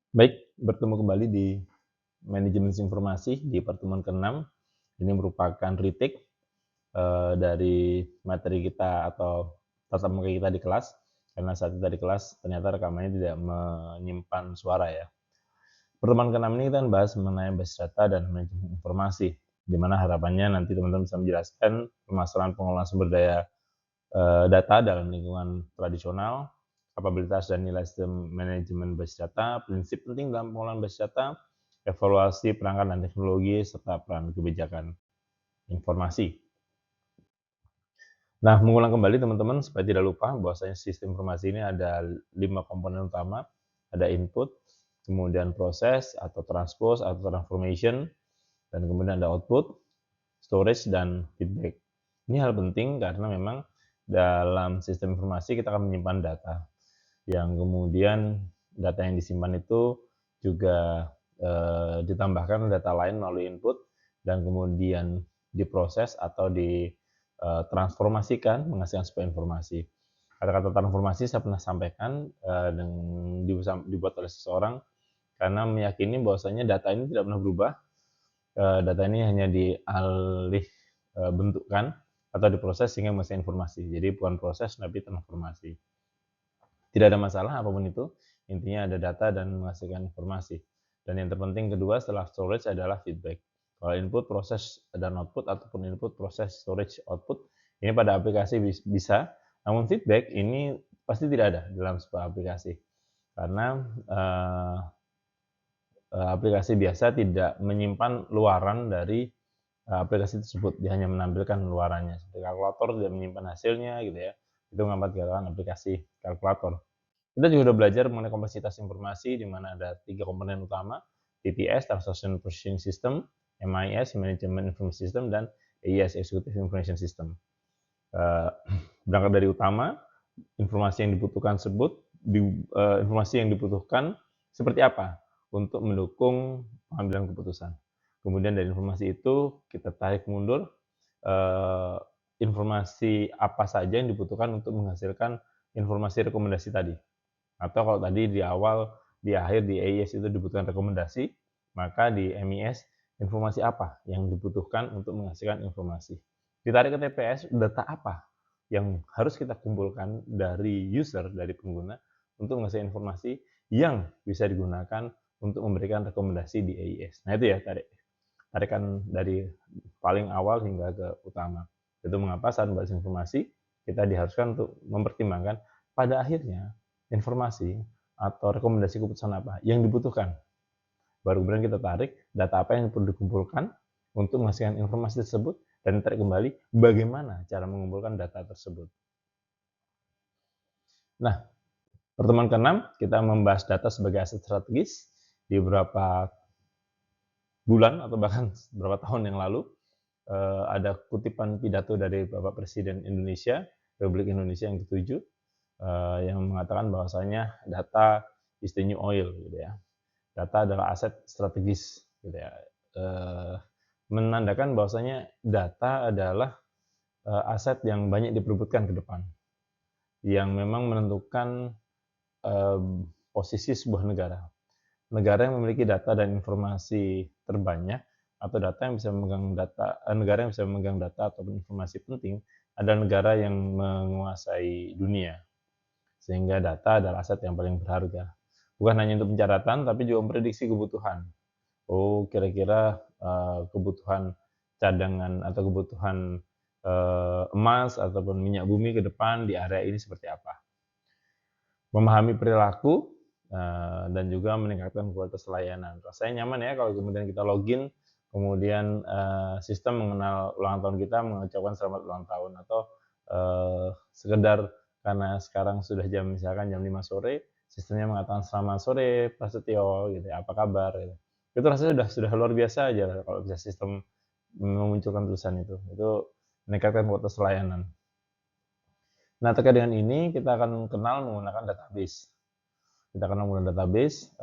Baik, bertemu kembali di manajemen informasi di pertemuan ke-6. Ini merupakan retake dari materi kita atau tatap muka kita di kelas, karena saat kita di kelas ternyata rekamannya tidak menyimpan suara ya. Pertemuan ke-6 ini kita akan bahas mengenai basis data dan manajemen informasi, di mana harapannya nanti teman-teman bisa menjelaskan permasalahan pengelolaan sumber daya data dalam lingkungan tradisional, kapabilitas dan nilai sistem manajemen basis data, prinsip penting dalam pengelolaan basis data, evaluasi perangkat dan teknologi, serta peran kebijakan informasi. Nah, mengulang kembali teman-teman supaya tidak lupa bahwasanya sistem informasi ini ada 5 komponen utama, ada input, kemudian proses atau transpose atau transformation, dan kemudian ada output, storage, dan feedback. Ini hal penting karena memang dalam sistem informasi kita akan menyimpan data, yang kemudian data yang disimpan itu juga ditambahkan data lain melalui input dan kemudian diproses atau ditransformasikan menghasilkan sebuah informasi. Kata-kata transformasi saya pernah sampaikan dan dibuat oleh seseorang karena meyakini bahwasanya data ini tidak pernah berubah, data ini hanya dialih bentukkan atau diproses sehingga menghasilkan informasi. Jadi bukan proses tapi transformasi. Tidak ada masalah apapun itu, intinya ada data dan menghasilkan informasi. Dan yang terpenting kedua setelah storage adalah feedback. Kalau input, proses, dan output, ataupun input, proses, storage, output, ini pada aplikasi bisa, namun feedback ini pasti tidak ada dalam sebuah aplikasi. Karena aplikasi biasa tidak menyimpan luaran dari aplikasi tersebut, dia hanya menampilkan luarannya. Seperti kalkulator tidak menyimpan hasilnya gitu ya. Itu mengapa dikatakan aplikasi kalkulator. Kita juga sudah belajar mengenai kompleksitas informasi di mana ada 3 komponen utama, TPS, Transaction Processing System, MIS, Management Information System, dan AIS, Executive Information System. Berangkat dari utama, informasi yang dibutuhkan seperti apa untuk mendukung pengambilan keputusan. Kemudian dari informasi itu kita tarik mundur informasi apa saja yang dibutuhkan untuk menghasilkan informasi rekomendasi tadi. Atau kalau tadi di awal, di akhir di AIS itu dibutuhkan rekomendasi, maka di MIS informasi apa yang dibutuhkan untuk menghasilkan informasi. Ditarik ke TPS, data apa yang harus kita kumpulkan dari user, dari pengguna, untuk menghasilkan informasi yang bisa digunakan untuk memberikan rekomendasi di AIS. Nah itu ya tarikan dari paling awal hingga ke utama. Itu mengapa saat membahas informasi, kita diharuskan untuk mempertimbangkan pada akhirnya informasi atau rekomendasi keputusan apa yang dibutuhkan. Baru kemudian kita tarik data apa yang perlu dikumpulkan untuk menghasilkan informasi tersebut dan tarik kembali bagaimana cara mengumpulkan data tersebut. Nah, pertemuan ke-6 kita membahas data sebagai aset strategis di beberapa bulan atau bahkan beberapa tahun yang lalu. Ada kutipan pidato dari Bapak Presiden Indonesia, Republik Indonesia yang ke-7, yang mengatakan bahwasanya data is the new oil gitu ya. Data adalah aset strategis gitu ya. Menandakan bahwasanya data adalah aset yang banyak diperebutkan ke depan, yang memang menentukan posisi sebuah negara. Negara yang memiliki data dan informasi terbanyak atau data yang bisa memegang data negara yang bisa memegang data ataupun informasi penting adalah negara yang menguasai dunia. Sehingga data adalah aset yang paling berharga. Bukan hanya untuk pencatatan tapi juga memprediksi kebutuhan. Oh, kira-kira kebutuhan cadangan atau kebutuhan emas ataupun minyak bumi ke depan di area ini seperti apa. Memahami perilaku dan juga meningkatkan kualitas layanan. Rasanya nyaman ya kalau kemudian kita login, kemudian sistem mengenal ulang tahun kita, mengucapkan selamat ulang tahun, atau sekedar karena sekarang sudah misalkan jam 5 sore, sistemnya mengatakan selamat sore Prasetyo gitu ya, apa kabar gitu. Itu rasanya sudah luar biasa aja kalau bisa sistem memunculkan tulisan itu. Itu meningkatkan kualitas layanan. Nah, terkait dengan ini kita akan kenal menggunakan database. Kita kenal menggunakan database.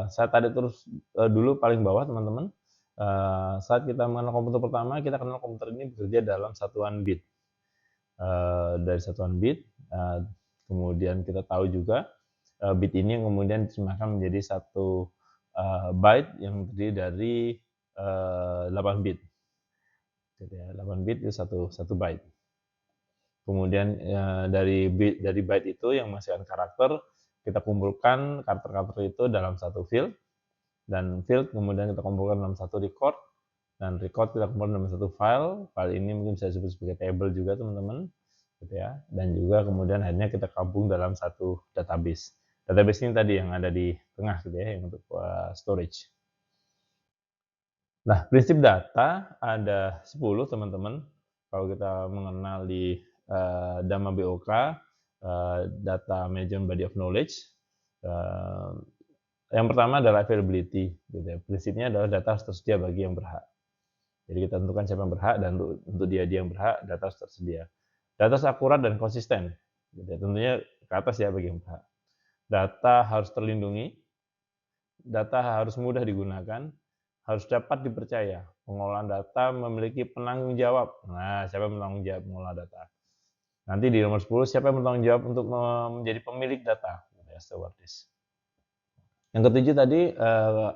Saya tarik terus dulu paling bawah teman-teman. Saat kita mengenal komputer pertama, kita kenal komputer ini bekerja dalam satuan bit. Dari satuan bit, kemudian kita tahu juga bit ini yang kemudian diterjemahkan menjadi satu byte yang terdiri dari 8 bit. Gitu ya, 8 bit itu satu byte. Kemudian dari byte itu yang menghasilkan karakter, kita kumpulkan karakter-karakter itu dalam satu field, dan field kemudian kita kumpulkan dalam satu record, dan record kita kumpulkan dalam satu file. File ini mungkin bisa disebut sebagai table juga teman-teman, gitu ya. Dan juga kemudian akhirnya kita gabung dalam satu database. Database ini tadi yang ada di tengah gitu ya, yang untuk storage. Nah, prinsip data ada 10 teman-teman. Kalau kita mengenal di Dhamma BOK, Data Management Body of Knowledge, yang pertama adalah availability. Gitu ya. Prinsipnya adalah data harus tersedia bagi yang berhak. Jadi kita tentukan siapa yang berhak, dan untuk dia yang berhak, data harus tersedia. Data harus akurat dan konsisten. Gitu ya. Tentunya ke atas ya bagi yang berhak. Data harus terlindungi, data harus mudah digunakan, harus dapat dipercaya. Pengolahan data memiliki penanggung jawab. Nah, siapa yang bertanggung jawab mengolah data? Nanti di nomor 10, siapa yang bertanggung jawab untuk menjadi pemilik data? Stewardess. Yang ketujuh tadi,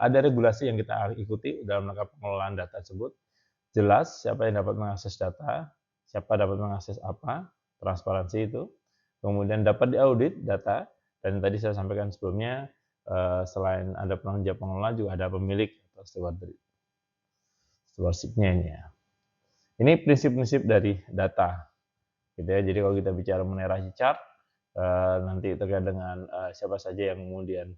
ada regulasi yang kita ikuti dalam rangka pengelolaan data tersebut. Jelas siapa yang dapat mengakses data, siapa dapat mengakses apa, transparansi itu. Kemudian dapat diaudit data, dan tadi saya sampaikan sebelumnya, selain ada penanggung jawab pengelola, juga ada pemilik atau stewardship-nya ini ya. Ini prinsip-prinsip dari data, gitu ya. Jadi kalau kita bicara mengenai Raji chart, nanti terkait dengan siapa saja yang kemudian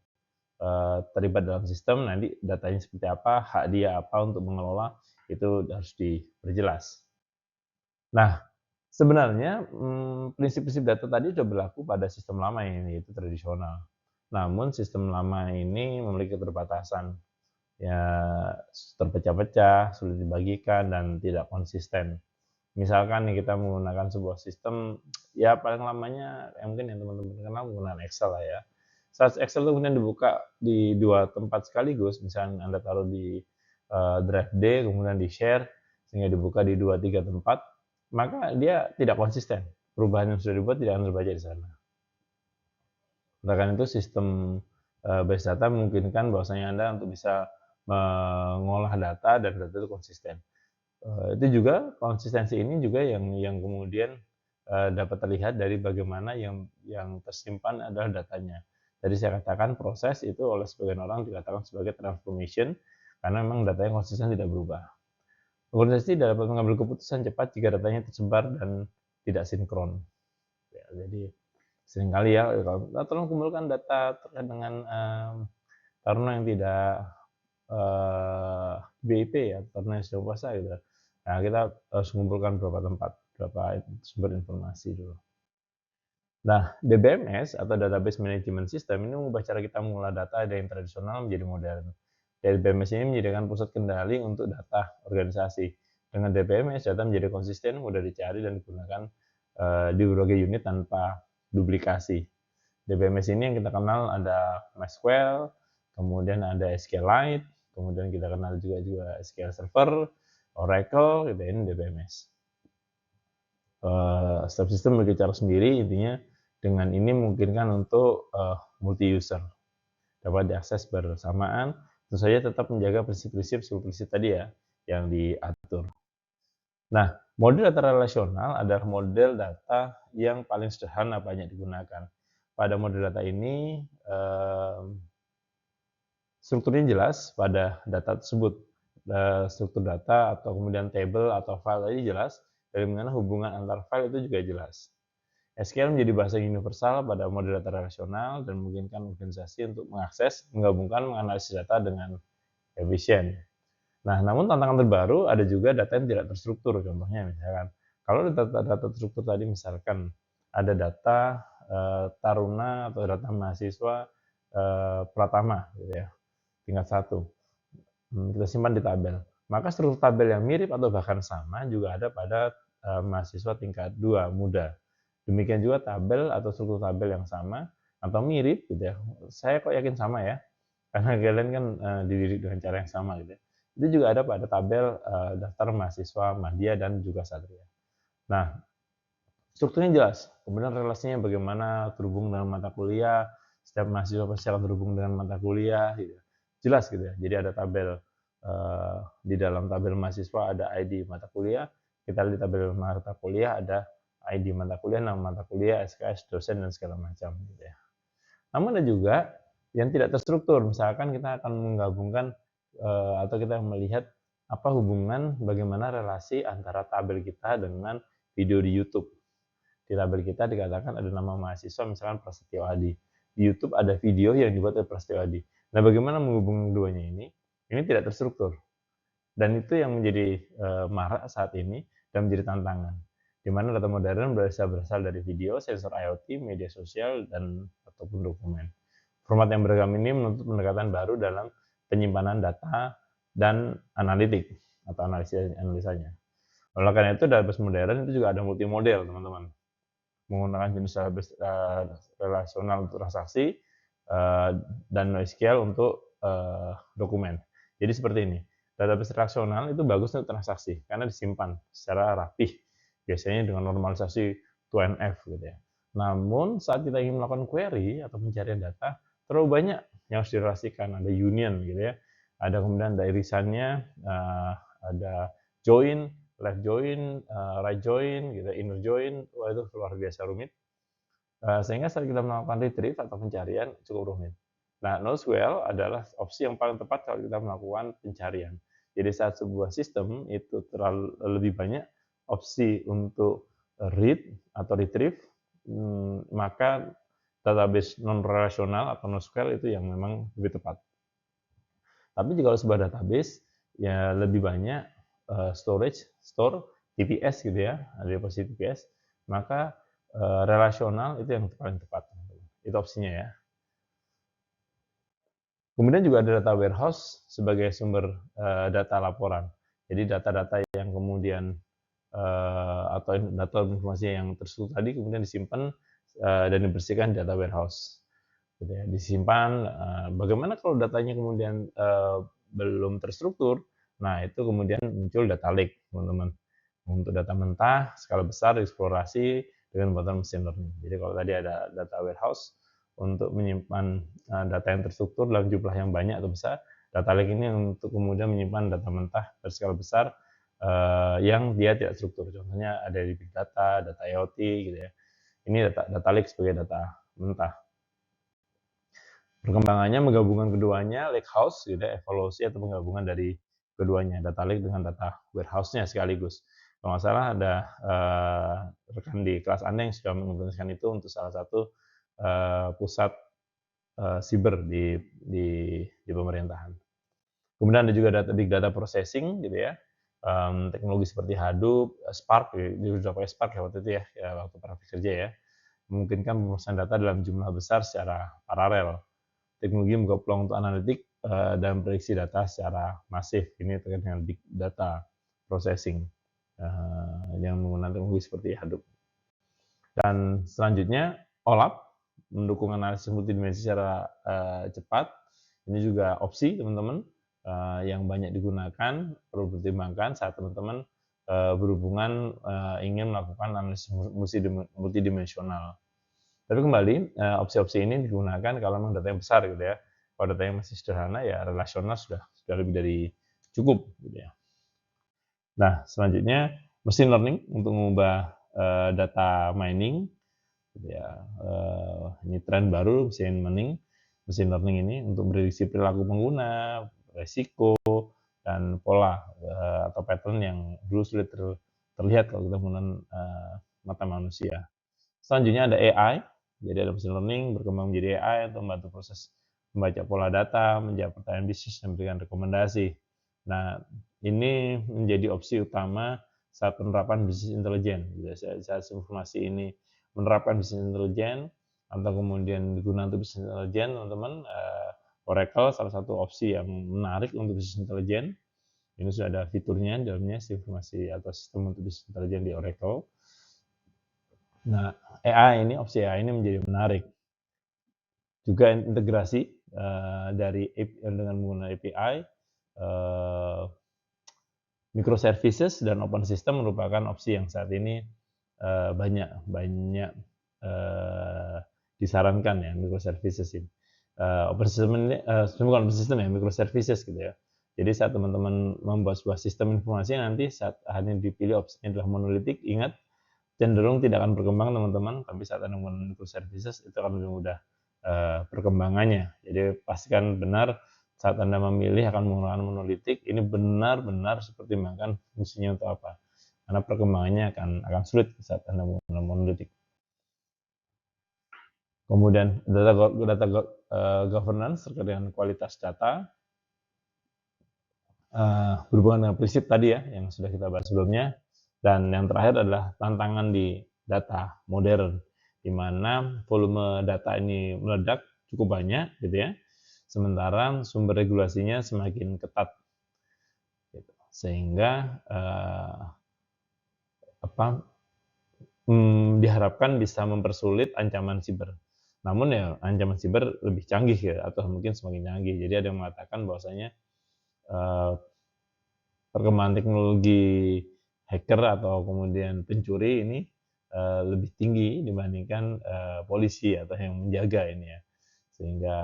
terlibat dalam sistem, nanti datanya seperti apa, hak dia apa untuk mengelola, itu harus diperjelas. Nah, sebenarnya prinsip-prinsip data tadi sudah berlaku pada sistem lama ini, yaitu tradisional. Namun sistem lama ini memiliki keterbatasan, ya terpecah-pecah, sulit dibagikan, dan tidak konsisten. Misalkan nih kita menggunakan sebuah sistem, ya paling lamanya mungkin yang teman-teman kenal menggunakan Excel lah ya. Saat Excel itu kemudian dibuka di 2 tempat sekaligus, misalnya Anda taruh di drive D, kemudian di-share, sehingga dibuka di 2, 3 tempat, maka dia tidak konsisten. Perubahan yang sudah dibuat tidak akan terbaca di sana. Oleh karena itu sistem base data memungkinkan bahwasanya Anda untuk bisa mengolah data dan data itu konsisten. Itu juga konsistensi ini juga yang kemudian dapat terlihat dari bagaimana yang tersimpan adalah datanya. Tadi saya katakan proses itu oleh sebagian orang dikatakan sebagai transformation karena memang datanya konsisten tidak berubah. Organisasi dapat mengambil keputusan cepat jika datanya tersebar dan tidak sinkron. Ya, jadi seringkali ya, tolong kumpulkan data terkait dengan taruna yang tidak BIP ya, taruna yang sudah puasa gitu. Nah, kita harus mengumpulkan berapa tempat, berapa sumber informasi dulu. Nah, DBMS atau Database Management System ini mengubah cara kita mengolah data dari yang tradisional menjadi modern. DBMS ini menyediakan pusat kendali untuk data organisasi. Dengan DBMS, data menjadi konsisten, mudah dicari dan digunakan di berbagai unit tanpa duplikasi. DBMS ini yang kita kenal ada MySQL, kemudian ada SQLite, kemudian kita kenal juga SQL Server, Oracle, gitu, ini DBMS. Setiap sistem memiliki cara sendiri, intinya dengan ini memungkinkan untuk multi user dapat diakses bersamaan, tentu saja tetap menjaga prinsip-prinsip tadi ya yang diatur. Nah, model data relasional adalah model data yang paling sederhana banyak digunakan. Pada model data ini strukturnya jelas pada data tersebut. Struktur data atau kemudian table atau file tadi jelas, dari mana hubungan antar file itu juga jelas. SQL menjadi bahasa universal pada model data relasional dan memungkinkan organisasi untuk mengakses, menggabungkan, menganalisis data dengan efisien. Nah, namun tantangan terbaru ada juga data yang tidak terstruktur. Contohnya misalkan, kalau data terstruktur tadi misalkan ada data taruna atau data mahasiswa Pratama gitu ya, tingkat 1. Kita simpan di tabel. Maka struktur tabel yang mirip atau bahkan sama juga ada pada mahasiswa tingkat 2 muda. Demikian juga tabel atau struktur tabel yang sama atau mirip gitu ya. Saya kok yakin sama ya, karena kalian kan dididik dengan cara yang sama gitu ya. Itu juga ada pada tabel daftar mahasiswa Madya dan juga Satria. Nah, strukturnya jelas, kemudian relasinya bagaimana terhubung dengan mata kuliah, setiap mahasiswa pasti akan terhubung dengan mata kuliah, gitu. Jelas gitu ya. Jadi ada tabel di dalam tabel mahasiswa ada ID mata kuliah, kita lihat di tabel mata kuliah ada ID mata kuliah, nama mata kuliah, SKS, dosen, dan segala macam gitu ya. Namun ada juga yang tidak terstruktur, misalkan kita akan menggabungkan atau kita melihat apa hubungan bagaimana relasi antara tabel kita dengan video di YouTube. Di tabel kita dikatakan ada nama mahasiswa misalkan Prasetyo Adi. Di YouTube ada video yang dibuat oleh Prasetyo Adi. Nah, bagaimana menghubungkan keduanya ini? Ini tidak terstruktur. Dan itu yang menjadi marak saat ini dan menjadi tantangan. Di mana data modern berasal dari video, sensor IoT, media sosial, dan ataupun dokumen. Format yang beragam ini menuntut pendekatan baru dalam penyimpanan data dan analitik atau analisanya. Oleh karena itu, database modern itu juga ada multimodel, teman-teman. Menggunakan jenis database relasional untuk transaksi dan NoSQL untuk dokumen. Jadi seperti ini. Database relasional itu bagus untuk transaksi karena disimpan secara rapih, biasanya dengan normalisasi 2NF gitu ya. Namun saat kita ingin melakukan query atau pencarian data, terlalu banyak yang harus direlasikan. Ada union gitu ya, ada kemudian ada irisannya, ada join, left join, right join, gitu, inner join, wah itu luar biasa rumit. Sehingga saat kita melakukan retrieve atau pencarian cukup rumit. Nah, NoSQL adalah opsi yang paling tepat kalau kita melakukan pencarian. Jadi saat sebuah sistem itu lebih banyak opsi untuk read atau retrieve, maka database non-relasional atau NoSQL itu yang memang lebih tepat. Tapi jika sebuah database ya lebih banyak store TPS gitu ya, ada posisi TPS, maka relasional itu yang paling tepat. Itu opsinya ya. Kemudian juga ada data warehouse sebagai sumber data laporan. Jadi data-data yang kemudian atau data informasi yang terstruktur tadi kemudian disimpan dan dibersihkan di data warehouse. Gitu ya, disimpan. Bagaimana kalau datanya kemudian belum terstruktur? Nah, itu kemudian muncul data lake, teman-teman. Untuk data mentah, skala besar, eksplorasi dengan bantuan mesin learning. Jadi kalau tadi ada data warehouse, untuk menyimpan data yang terstruktur dalam jumlah yang banyak atau besar, data lake ini untuk kemudian menyimpan data mentah berskala besar yang dia tidak struktur. Contohnya ada di big data, data IoT gitu ya. Ini data lake sebagai data mentah. Perkembangannya menggabungkan keduanya, lakehouse, gitu ya, evolusi atau penggabungan dari keduanya, data lake dengan data warehouse-nya sekaligus. Kalau nggak salah ada rekan di kelas Anda yang sudah mengimplementasikan itu untuk salah satu pusat siber di pemerintahan. Kemudian ada juga big data processing, gitu ya, teknologi seperti Hadoop, Spark, sudah pakai Spark ya waktu itu ya waktu praktik kerja ya, memungkinkan pemrosesan data dalam jumlah besar secara paralel. Teknologi membuka peluang untuk analitik dan prediksi data secara masif. Ini terkait dengan big data processing yang menggunakan teknologi seperti Hadoop. Dan selanjutnya OLAP mendukung analisis multidimensi secara cepat. Ini juga opsi teman-teman yang banyak digunakan, perlu dipertimbangkan saat teman-teman berhubungan ingin melakukan analisis multidimensional. Tapi kembali, opsi-opsi ini digunakan kalau memang data yang besar gitu ya. Kalau data yang masih sederhana ya relasional sudah lebih dari cukup gitu ya. Nah, selanjutnya machine learning untuk mengubah data mining gitu ya. Ini tren baru machine learning ini untuk prediksi perilaku pengguna, resiko, dan pola atau pattern yang dulu sulit terlihat kalau kita menggunakan mata manusia. Selanjutnya ada AI. Jadi ada machine learning berkembang menjadi AI untuk membantu proses membaca pola data, menjawab pertanyaan bisnis, dan memberikan rekomendasi. Nah, ini menjadi opsi utama saat penerapan bisnis intelijen. Saat informasi ini menerapkan bisnis intelijen atau kemudian digunakan untuk bisnis intelijen, teman-teman, Oracle salah satu opsi yang menarik untuk bisnis intelijen. Ini sudah ada fiturnya dalamnya, informasi atau sistem untuk bisnis intelijen di Oracle. Nah, opsi AI ini menjadi menarik. Juga integrasi dengan menggunakan API, microservices dan open system merupakan opsi yang saat ini banyak disarankan ya microservices ini. Open system ini bukan open system ya, microservices gitu ya. Jadi saat teman-teman membuat sebuah sistem informasi, nanti saat hanya dipilih opsinya adalah monolitik, ingat cenderung tidak akan berkembang teman-teman, tapi saat Anda menggunakan microservices itu akan lebih mudah perkembangannya. Jadi pastikan benar saat Anda memilih akan menggunakan monolitik, ini benar-benar pertimbangkan fungsinya untuk apa. Karena perkembangannya akan sulit saat Anda menggunakan monolitik. Kemudian data governance terkait dengan kualitas data, berhubungan dengan prinsip tadi ya yang sudah kita bahas sebelumnya. Dan yang terakhir adalah tantangan di data modern, di mana volume data ini meledak cukup banyak gitu ya, sementara sumber regulasinya semakin ketat, gitu. Sehingga diharapkan bisa mempersulit ancaman siber. Namun ya ancaman siber lebih canggih ya, atau mungkin semakin canggih. Jadi ada yang mengatakan bahwasanya perkembangan teknologi hacker atau kemudian pencuri ini lebih tinggi dibandingkan polisi atau yang menjaga ini ya, sehingga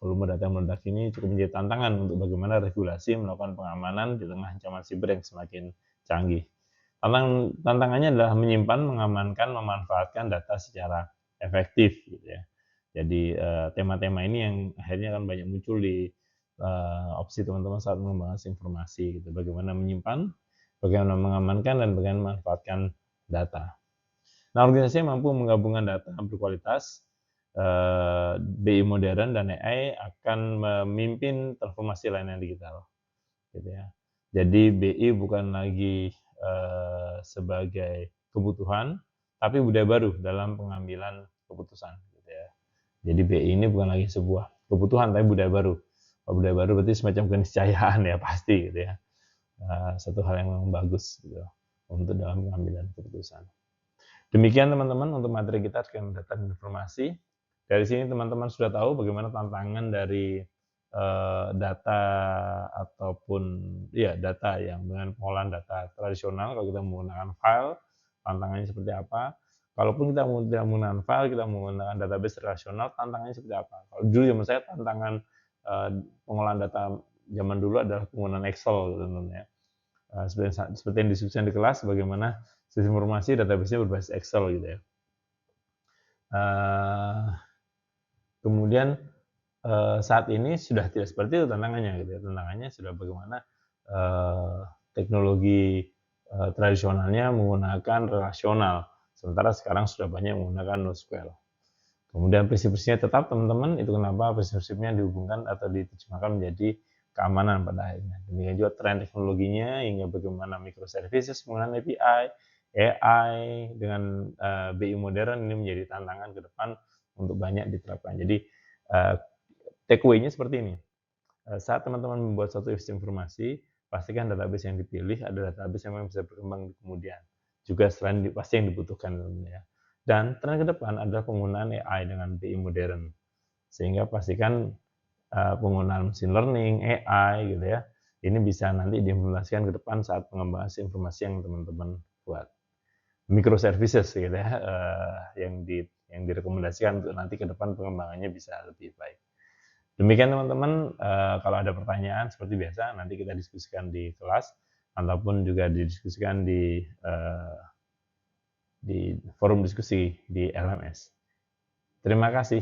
volume data yang meledak ini cukup menjadi tantangan untuk bagaimana regulasi melakukan pengamanan di tengah ancaman siber yang semakin canggih. Tantangannya adalah menyimpan, mengamankan, memanfaatkan data secara efektif gitu ya. Jadi tema-tema ini yang akhirnya akan banyak muncul di opsi teman-teman saat membahas informasi gitu. Bagaimana menyimpan, bagaimana mengamankan, dan bagaimana memanfaatkan data. Nah, organisasi yang mampu menggabungkan data berkualitas, BI modern dan AI akan memimpin transformasi layanan digital, gitu ya. Jadi BI bukan lagi sebagai kebutuhan, tapi budaya baru dalam pengambilan keputusan, gitu ya. Jadi BI ini bukan lagi sebuah kebutuhan, tapi budaya baru. Kalau budaya baru berarti semacam keniscayaan ya pasti, gitu ya. Satu hal yang memang bagus gitu untuk dalam pengambilan keputusan. Demikian teman-teman untuk materi kita terkait data dan informasi. Dari sini teman-teman sudah tahu bagaimana tantangan dari data ataupun ya data yang dengan pengolahan data tradisional. Kalau kita menggunakan file, tantangannya seperti apa. Kalaupun kita tidak menggunakan file, kita menggunakan database relasional, tantangannya seperti apa. Kalau dulu zaman saya tantangan pengolahan data zaman dulu adalah penggunaan Excel teman-teman ya. Seperti yang diskusikan di kelas, bagaimana sistem informasi database-nya berbasis Excel gitu ya. Kemudian saat ini sudah tidak seperti itu tantangannya gitu ya. Tantangannya sudah bagaimana teknologi tradisionalnya menggunakan relasional, sementara sekarang sudah banyak menggunakan NoSQL. Kemudian prinsip-prinsipnya tetap teman-teman, itu kenapa prinsip-prinsipnya dihubungkan atau diterjemahkan menjadi keamanan pada akhirnya. Demikian juga tren teknologinya hingga bagaimana microservices menggunakan API, AI dengan BI modern ini menjadi tantangan ke depan untuk banyak diterapkan. Jadi takeaway-nya seperti ini. Saat teman-teman membuat suatu sistem informasi, pastikan database yang dipilih adalah database yang memang bisa berkembang di kemudian. Juga selain pasti yang dibutuhkan ya. Dan tren ke depan adalah penggunaan AI dengan BI modern. Sehingga pastikan penggunaan machine learning, AI gitu ya, ini bisa nanti diimplementasikan ke depan saat pengembangan informasi yang teman-teman buat. Microservices gitu ya, yang direkomendasikan untuk nanti ke depan pengembangannya bisa lebih baik. Demikian teman-teman, kalau ada pertanyaan seperti biasa nanti kita diskusikan di kelas ataupun juga didiskusikan di forum diskusi di LMS. Terima kasih.